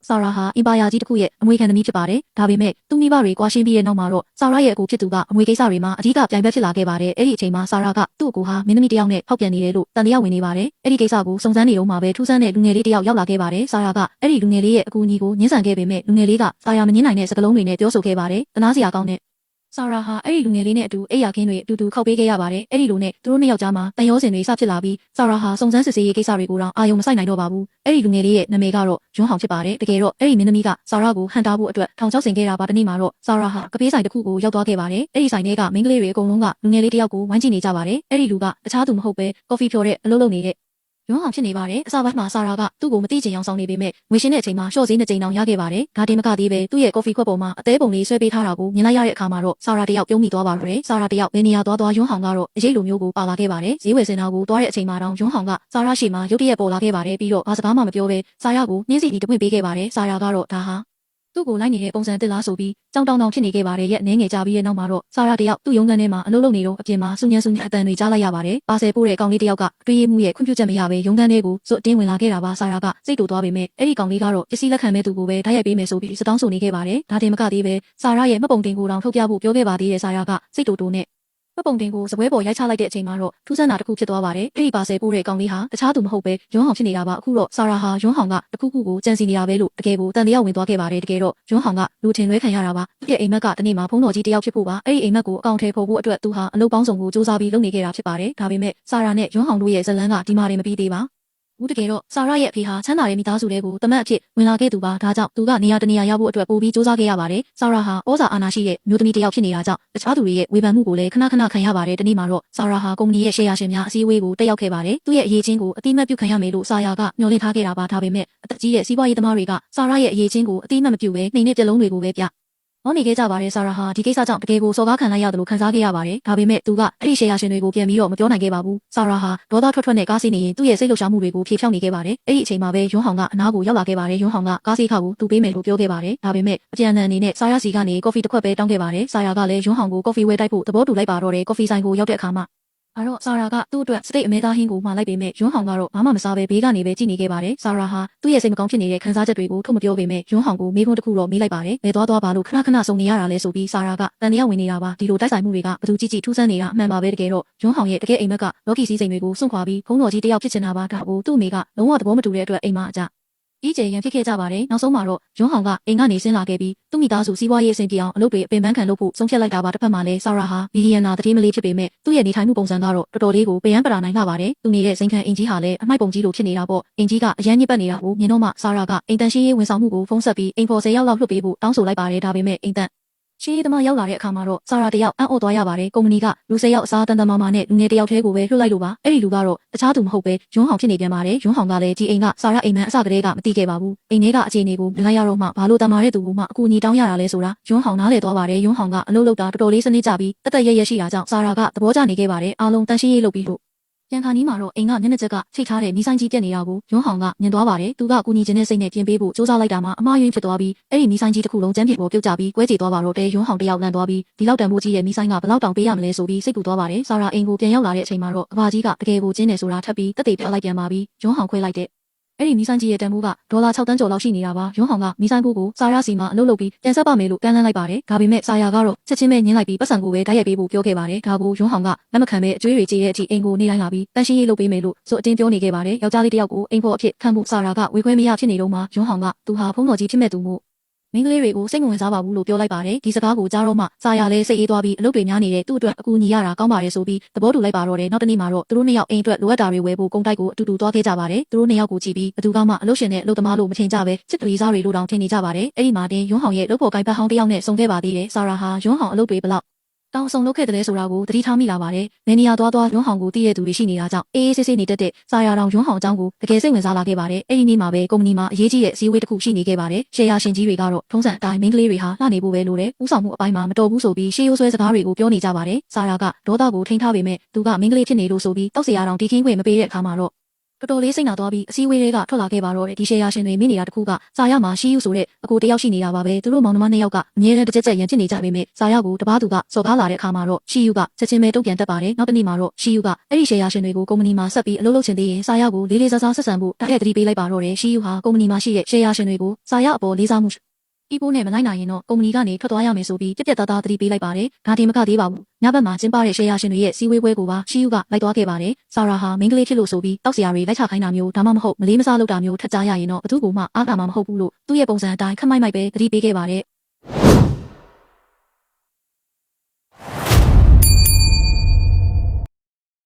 ဆာရာဟာအင်ပါယာကြီးတစ်ခုရဲ့အမွေခံသမီးဖြစ်ပါတယ်ဒါပေမဲ့သူ့မိဘတွေကွာရှင်းပြီးတဲ့နောက်မှာတော့ဆာရာရဲ့အကိုဖြစ်သူကအမွေကိစ္စတွေမှာအဓိကပြိုင်ဘက်ဖြစ်လာခဲ့ပါတယ်အဲ့ဒီအချိန်မှာဆာရာကသူ့အကိုဟာမင်းသမီးတစ်ယောက်နဲ့ဖောက်ပြန်နေတယ်လို့တန်တရားဝင်နေပါတယ်အဲ့ဒီကိစ္စကိုစုံစမ်းနေတော့မှပဲထူးဆန်းတဲ့လူငယ်လေးတစ်ယောက်ရောက်လာခဲ့ပါတယ်ဆာရာကအဲ့ဒီလူငယ်လေးရဲ့အကူအညီကိုညှင်းဆန်ခဲ့ပေမဲ့လူငယ်လေးကဆာရာမငင်းနိုင်တဲ့စကားလုံးတွေနဲ့ပြောဆိုခဲ့ပါတယ်တနာစရာကောင်းတဲ့ဆာရာဟာအဲ့ဒီလူငယ်လေးနဲ့အတူအိယာခင်းတွေအတူတူခောက်ပေးခဲ့ရပါတယ်အဲ့ဒီလိုနဲ့သူတို့နှစ်ယောက်ကြားမှာတန်ရောစင်တွေစဖြစ်လာပြီးဆာရာဟာစုံစမ်းစစ်ဆေးရေးကိစ္စတွေကိုတော့အာရုံမစိုက်နိုင်တော့ပါဘူးအဲ့ဒီလူငယ်လေးရဲ့နာမည်ကတော့ယွန်းဟောင်ဖြစ်ပါတယ်တကယ်တော့အဲ့ဒီမင်းသမီးကဆာရာကိုဟန်တာဖို့အတွက်ထောင်ချောက်ဆင်ခဲ့တာပါတနေ့မှာတော့ဆာရာဟာကပေးဆိုင်တစ်ခုကိုရောက်သွားခဲ့ပါတယ်အဲ့ဒီဆိုင်ထဲကမိန်းကလေးတွေအကုန်လုံးကလူငယ်လေးတစ်ယောက်ကိုဝိုင်းကြည့်နေကြပါတယ်အဲ့ဒီလူကတခြားသူမဟုတ်ပဲကော်ဖီဖြော်တဲ့အလုပ်လုပ်နေတဲ့ယွန်းဟောင်ဖြစ်နေပါတယ်အစပိုင်းမှာဆာရာကသူ့ကိုမသိချင်အောင်ဆောင်နေပေမဲ့ငွေရှင်းတဲ့အချိန်မှာရှော့ဈေး2ကြိမ်တောင်ရခဲ့ပါတယ်ဒါတင်မကသေးပဲသူ့ရဲ့ကော်ဖီခွက်ပေါ်မှာအသေးပုံလေးဆွဲပေးထားတာကိုမြင်လိုက်ရတဲ့အခါမှာတော့ဆာရာတယောက်ပြုံးမိသွားပါတော့ဆာရာတယောက်ဘယ်နေရာသွားယွန်းဟောင်ကတော့အရေးလိုမျိုးကိုပါလာခဲ့ပါတယ်ဈေးဝယ်စင်တာကိုသွားတဲ့အချိန်မှာတောင်ယွန်းဟောင်ကဆာရာရှိမှရုတ်တရက်ပေါ်လာခဲ့ပါတယ်ပြီးတော့ဘာစကားမှမပြောဘဲဆာရာကိုနှင်းစီပြီးတပွင့်ပေးခဲ့ပါတယ်ဆာရာကတော့ဒါဟာသူ့ကိုလိုက်နေတဲ့ပုံစံတစ်လားဆိုပြီးကြောင်တောင်တောင်ဖြစ်နေခဲ့ပါတယ်ရဲ့အနေငယ်ကြပြီးတဲ့နောက်မှာတော့ဆာရာတယောက်သူ့ရုံးခန်းထဲမှာအလုပ်လုပ်နေတော့အပြင်မှာဆူညံအတန်တွေကြားလိုက်ရပါတယ်ပါဆယ်ပို့တဲ့အကောင်လေးတယောက်ကအတွေးရမှုရဲ့ခွင့်ပြုချက်မရဘဲရုံးခန်းထဲကိုစွတ်တင်းဝင်လာခဲ့တာပါဆာရာကစိတ်တူသွားပေမဲ့အဲ့ဒီကောင်လေးကတော့ပစ္စည်းလက်ခံမဲ့သူကိုပဲဓာတ်ရိုက်ပေးမယ်ဆိုပြီးစတောင်းဆိုနေခဲ့ပါတယ်ဒါတင်မကသေးပဲဆာရာရဲ့မှတ်ပုံတင်ကိုတောင်ထုတ်ပြဖို့ပြောခဲ့ပါသေးတယ်ဆာရာကစိတ်တူတူနဲ့မှတ်ပုံတင်ကိုစပွဲပေါ်ရိုက်ချလိုက်တဲ့အချိန်မှာတော့ထူးဆန်းတာတစ်ခုဖြစ်သွားပါတယ်အဲ့ဒီပါဆယ်ပို့တဲ့အကောင်လေးဟာတခြားသူမဟုတ်ပဲယွန်းဟောင်ဖြစ်နေတာပါအခုတော့ဆာရာဟာယွန်းဟောင်ကတခုခုကိုကြံစီနေတာပဲလို့တကယ်ကိုတန်တရားဝင်သွားခဲ့ပါတယ်တကယ်တော့ယွန်းဟောင်ကလူထင်လွဲခံရတာပါသူ့ရဲ့အိမ်မက်ကတနေ့မှာဖုန်းတော်ကြီးတယောက်ဖြစ်ဖို့ပါအဲ့ဒီအိမ်မက်ကိုအကောင့်ထဲပို့ဖို့အတွက်သူဟာအလုပ်ပေါင်းစုံကိုစူးစမ်းပြီးလုပ်နေခဲ့တာဖြစ်ပါတယ်ဒါပေမဲ့ဆာရာနဲ့ယွန်းဟောင်တို့ရဲ့ဇလန်းကဒီမှာတွေမပြီးသေးပါဦးတကယ်တော့ဆာရာရဲ့အဖေဟာချမ်းသာတဲ့မိသားစုတွေကိုတမတ်အဖြစ်ဝင်လာခဲ့သူပါဒါကြောင့်သူကနေရာတနေရာရောက်ဖို့အတွက်ပို့ပြီးစူးစမ်းခဲ့ရပါတယ်ဆာရာဟာဩဇာအာဏာရှိတဲ့မျိုးသမီးတစ်ယောက်ဖြစ်နေတာကြောင့်တခြားသူတွေရဲ့ဝေဖန်မှုကိုလည်းခဏခဏခံရပါတယ်တနေ့မှာတော့ဆာရာဟာကုမ္ပဏီရဲ့ရှယ်ယာရှင်များအစည်းအဝေးကိုတက်ရောက်ခဲ့ပါတယ်သူ့ရဲ့အရေးချင်းကိုအတိအမှတ်ပြုခံရမယ်လို့ဆာရာကမျှော်လင့်ထားခဲ့တာပါဒါပေမဲ့အသက်ကြီးတဲ့စီးပွားရေးသမားတွေကဆာရာရဲ့အရေးချင်းကိုအတိအမှတ်မပြုဘဲနှိမ်နဲ့ပြက်လုံးတွေကိုပဲပြဟောနေခဲ့ကြပါတယ်ဆာရာဟာဒီကိစ္စကြောင့်တကယ်ကိုစော်ကားခံလိုက်ရတယ်လို့ခံစားခဲ့ရပါတယ်ဒါပေမဲ့သူကအဲ့ဒီရှယ်ယာရှင်တွေကိုပြန်ပြီးတော့မပြောနိုင်ခဲ့ပါဘူးဆာရာဟာဒေါသထွက်နဲ့ကားစီးနေရင်သူ့ရဲ့စိတ်လှုပ်ရှားမှုတွေကိုဖြေဖြောင်းနေခဲ့ပါတယ်အဲ့ဒီအချိန်မှာပဲယွန်းဟောင်ကအနားကိုရောက်လာခဲ့ပါတယ်ယွန်းဟောင်ကကားစီးခါကိုသူပေးမယ်လို့ပြောခဲ့ပါတယ်ဒါပေမဲ့အပြန်အလှန်အနေနဲ့ဆာရာစီကနေကော်ဖီတစ်ခွက်ပဲတောင်းခဲ့ပါတယ်ဆာရာကလည်းယွန်းဟောင်ကိုကော်ဖီဝယ်တိုက်ဖို့သဘောတူလိုက်ပါတော့တယ်ကော်ဖီဆိုင်ကိုရောက်တဲ့အခါမှာတော့ဆာရာကသူ့အတွက်စတိတ်အမဲသားဟင်းကိုမှာလိုက်ပေမဲ့ယွန်းဟောင်ကတော့ဘာမှမစားပဲဘေးကနေပဲကြည့်နေခဲ့ပါတယ်ဆာရာဟာသူ့ရဲ့စိတ်မကောင်းဖြစ်နေတဲ့ခံစားချက်တွေကိုထုတ်မပြောပေမဲ့ယွန်းဟောင်ကိုမေးခွန်းတစ်ခုတော့မေးလိုက်ပါတယ်ဘယ်သွားပါလို့ခဏခဏစုံနေရတာလဲဆိုပြီးဆာရာကတန်တရားဝင်နေတာပါဒီလိုတိုက်ဆိုင်မှုတွေကဘသူကြည့်ထူးဆန်းနေတာအမှန်ပါပဲတကယ်တော့ယွန်းဟောင်ရဲ့တကယ်အိမ်မက်ကလော်ကီစည်းစိမ်တွေကိုစွန့်ခွာပြီးဘုံတော်ကြီးတယောက်ဖြစ်ချင်တာပါဒါကိုသူ့အမေကလုံးဝသဘောမတူတဲ့အတွက်အိမ်မှာအကြကြီးကျယ်ရန်ဖြစ်ခဲ့ကြပါတယ်နောက်ဆုံးမှာတော့ယွန်းဟောင်ကအိမ်ကနေဆင်းလာခဲ့ပြီးသူ့မိသားစုစီးပွားရေးအဆင်ပြေအောင်အလုပ်တွေအပင်ပန်းခံလုပ်ဖို့ဆုံးဖြတ်လိုက်တာပါတစ်ဖက်မှာလည်းဆာရာဟာဘီလီယံနာတတိမလေးဖြစ်ပေမဲ့သူ့ရဲ့နေထိုင်မှုပုံစံကတော့တော်တော်လေးကိုပယံပရာနိုင်လာပါတယ်သူနေတဲ့စိန်ခံအင်ကြီးဟာလည်းအမိုက်ပုံကြီးလိုဖြစ်နေတာပေါ့အင်ကြီးကအရန်ညစ်ပတ်နေတာကိုမြင်တော့မှဆာရာကအိမ်တန်ရှင်းရေးဝန်ဆောင်မှုကိုဖုန်းဆက်ပြီးအိမ်ဖော်10ယောက်လောက်လွှတ်ပေးဖို့တောင်းဆိုလိုက်ပါတယ်ဒါပေမဲ့အိမ်တန်ရှင်းရေးသမားရောက်လာတဲ့အခါမှာတော့ဆာရာတယောက်အံ့ဩသွားရပါတယ်ကုမ္ပဏီကလူ10ယောက်အစားတန်တန်မာမာနဲ့လူငယ်တယောက်တည်းကိုပဲလွှတ်လိုက်လို့ပါအဲ့ဒီလူကတော့တခြားသူမဟုတ်ပဲယွန်းဟောင်ဖြစ်နေပြန်ပါတယ်ယွန်းဟောင်ကလည်းဒီအိမ်ကဆာရာအိမ်မန်အစကတည်းကမသိခဲ့ပါဘူးအိမ်ထဲကအခြေအနေကိုမြင်လိုက်ရတော့မှဘာလို့တမာတဲ့သူကမှအကူအညီတောင်းရတာလဲဆိုတာယွန်းဟောင်နားလည်သွားပါတယ်ယွန်းဟောင်ကအလုပ်လုပ်တာတော်တော်လေးစနစ်ကျပြီးတက်ရရှိတာကြောင့်ဆာရာကသဘောကျနေခဲ့ပါတယ်အားလုံးတန်ရှင်းရေးလုပ်ပြီးလို့ပြန်ခါနီးမှာတော့အိမ်ကမျက်နှာချက်ကထိတ်ထားတဲ့မီးဆိုင်ကြီးပြက်နေတာကိုယွန်းဟောင်ကမြင်သွားပါတယ်သူကကူညီခြင်းနဲ့စိတ်နဲ့ပြင်ပေးဖို့စူးစမ်းလိုက်တာမှအမှားယွင်းဖြစ်သွားပြီးအဲ့ဒီမီးဆိုင်ကြီးတစ်ခုလုံးကျန်းပြစ်ပေါ်ပြုတ်ကျပြီးကွဲကြေသွားပါတော့တဲ့ယွန်းဟောင်တယောက်လန့်သွားပြီးဒီလောက်တန်ဖိုးကြီးရဲ့မီးဆိုင်ကဘယ်လောက်တောင်ပေးရမလဲဆိုပြီးစိတ်ပူသွားပါတယ်ဆာရာအိမ်ကိုပြန်ရောက်လာတဲ့အချိန်မှာတော့အဘကြီးကတကယ်ကိုကျင်းနေဆိုတာထပ်ပြီးတက်တေပြလိုက်ပြန်ပါပြီးယွန်းဟောင်ခွဲလိုက်တဲ့အဲ့ဒီမီးဆိုင်ကြီးရဲ့တန်ဖိုးကဒေါ်လာ6တန်းကျော်လောက်ရှိနေတာပါယွန်းဟောင်ကမီးဆိုင်ဖိုးကိုဆာရာစီမှာအလုပ်လုပ်ပြီးပြန်ဆက်ပါမယ်လို့ကမ်းလှမ်းလိုက်ပါတယ်ဒါပေမဲ့ဆာရာကတော့ချက်ချင်းပဲညှင်းလိုက်ပြီးပတ်စံကိုပဲဓာတ်ရိုက်ပေးဖို့ပြောခဲ့ပါတယ်ဒါကိုယွန်းဟောင်ကလက်မခံပဲအကျွေးတွေကြေတဲ့အထိအိမ်ကိုနေတိုင်းလာပြီးတန်ရှင်းရေးလုပ်ပေးမယ်လို့ဆိုအတင်းပြောနေခဲ့ပါတယ်ယောက်ျားလေးတစ်ယောက်ကိုအိမ်ဖို့အဖြစ်ခံဖို့ဆာရာကဝေခွဲမရဖြစ်နေတော့မှယွန်းဟောင်ကသူဟာဖုန်းတော်ကြီးဖြစ်မဲ့သူမို့မိန်းကလေးတွေကိုစိတ်ဝင်စားပါဘူးလို့ပြောလိုက်ပါတယ်ဒီစကားကိုကြားတော့မှဆာရာလည်းစိတ်အေးသွားပြီးအလုပ်တွေများနေတဲ့သူ့အတွက်အကူအညီရတာကောင်းပါတယ်ဆိုပြီးသဘောတူလိုက်ပါတော့တယ်နောက်တနေ့မှာတော့သူတို့နှစ်ယောက်အိမ်အတွက်လိုအပ်တာတွေဝယ်ဖို့ကုန်တိုက်ကိုအတူတူသွားခဲ့ကြပါတယ်သူတို့နှစ်ယောက်ကိုကြည့်ပြီးဘသူကမှအလုပ်ရှင်နဲ့အလုပ်သမားလို့မထင်ကြပဲစစ်တွေစားတွေလို့တောင်ထင်နေကြပါတယ်အဲ့ဒီမှာတင်ယွန်းဟောင်ရဲ့လုပ်ဖို့ကိုင်ပတ်ဟောင်းတစ်ယောက်နဲ့ဆုံခဲ့ပါသေးတယ်ဆာရာဟာယွန်းဟောင်အလုပ်တွေဘလောက်တောင်ဆောင်လုပ်ခဲ့တယ်ဆိုတာကိုသတိထားမိလာပါတယ်။နေနေရာသွားယွန်းဟောင်ကိုတည်ရသူတွေရှိနေတာကြောင့်အေးဆေးဆေးနေတတ်တဲ့ဆာရာတောင်ယွန်းဟောင်အကြောင်းကိုတကယ်စိတ်ဝင်စားလာခဲ့ပါတယ်။အဲ့ဒီနေ့မှာပဲကုမ္ပဏီမှာအရေးကြီးတဲ့အစည်းအဝေးတစ်ခုရှိနေခဲ့ပါတယ်။ရှယ်ယာရှင်ကြီးတွေကတော့ထုံးစံအတိုင်းမိန်းကလေးတွေဟာလှနေဖို့ပဲလိုတယ်။ဥဆောင်မှုအပိုင်းမှာမတော်ဘူးဆိုပြီးရှေးရိုးဆွဲစကားတွေကိုပြောနေကြပါတယ်။ဆာရာကဒေါသကိုထိန်းထားပေမဲ့သူကမိန်းကလေးဖြစ်နေလို့ဆိုပြီးတောက်စရာတောင်တီးခင်းခွင့်မပေးတဲ့အခါမှာတော့ တော်တော်လေးစိတ်နာသွားပြီးအစည်းအဝေးတွေကထွက်လာခဲ့ပါတော့တယ်ဒီရှယ်ယာရှင်တွေမိနေတာတခုကစာရမှာရှိယူဆိုတဲ့အကိုတယောက်ရှိနေတာပါပဲသူတို့မောင်နှမနှစ်ယောက်ကအမြဲတမ်းတစ်ချက်ရန်ဖြစ်နေကြပေမဲ့စာရကိုတပားသူကစော်ကားလာတဲ့အခါမှာတော့ရှိယူကချက်ချင်းပဲတုံ့ပြန်တတ်ပါတယ်နောက်တစ်နေ့မှာတော့ရှိယူကအဲ့ဒီရှယ်ယာရှင်တွေကိုကုမ္ပဏီမှာဆက်ပြီးအလုပ်လုပ်ချင်သေးရင်စာရကိုလေးလေးစားစားဆက်ဆံဖို့တိုက်ရိုက်သတိပေးလိုက်ပါတော့တယ်ရှိယူဟာကုမ္ပဏီမှာရှိတဲ့ရှယ်ယာရှင်တွေကိုစာရအပေါ်လေးစားမှုဤပိုးနဲ့မလိုက်နိုင်ရင်တော့ကုမ္ပဏီကနေထွက်သွားရမယ်ဆိုပြီးပြက်ပြက်သားသားသတိပေးလိုက်ပါတယ်။ဒါတင်မကသေးပါဘူး။ညဘက်မှာကျင်းပတဲ့ရှယ်ယာရှင်တွေရဲ့စီးဝေးပွဲကိုပါရှိယူကလိုက်သွားခဲ့ပါတယ်။ဆာရာဟာမိန်းကလေးဖြစ်လို့ဆိုပြီးတောက်စရာတွေလိုက်ချခိုင်းတာမျိုးဒါမှမဟုတ်မလေးမစားလုပ်တာမျိုးထပ်ကြားရရင်တော့ဘသူ့ကိုမှအားတာမှမဟုတ်ဘူးလို့သူ့ရဲ့ပုံစံအတိုင်းခက်မိုက်မိုက်ပဲသတိပေးခဲ့ပါတယ်။